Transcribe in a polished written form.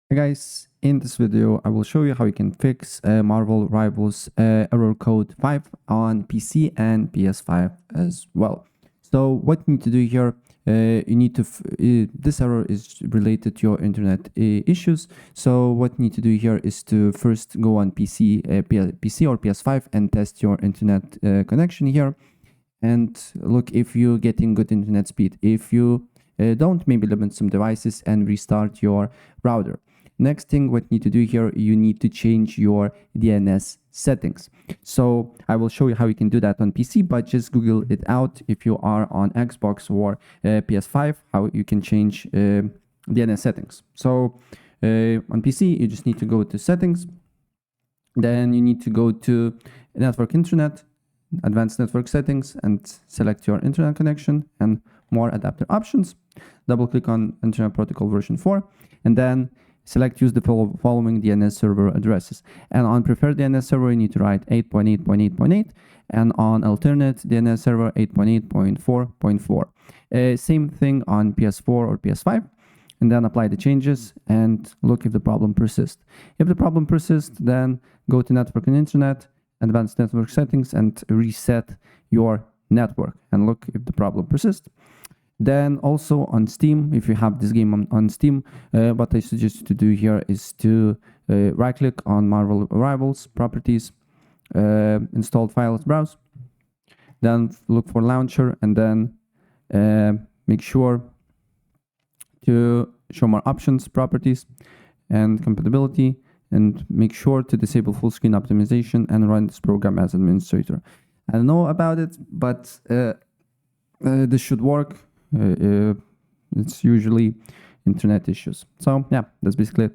Hey guys, in this video I will show you how you can fix Marvel Rivals error code 5 on PC and PS5 as well. So what you need to do here, you need to, this error is related to your internet issues. So what you need to do here is to first go on PC or PS5 and test your internet connection here. And look if you're getting good internet speed. If you don't, maybe limit some devices and restart your router. Next thing what you need to do here, you need to change your DNS settings. So I will show you how you can do that on PC, but just Google it out if you are on Xbox or PS5, how you can change DNS settings. So on PC, you just need to go to settings. Then you need to go to network internet, advanced network settings, and select your internet connection and more adapter options. Double click on Internet Protocol version 4, and then select use the following DNS server addresses. And on preferred DNS server, you need to write 8.8.8.8, and on alternate DNS server 8.8.4.4. Same thing on PS4 or PS5. And then apply the changes and look if the problem persists. If the problem persists, then go to network and internet, advanced network settings, and reset your network and look if the problem persists. Then also on Steam, if you have this game on Steam, what I suggest you to do here is to right click on Marvel Rivals, properties, installed files, browse, then look for launcher, and then make sure to show more options, properties, and compatibility, and make sure to disable full screen optimization and run this program as administrator. I don't know about it, but this should work. It's usually internet issues. So yeah, that's basically it.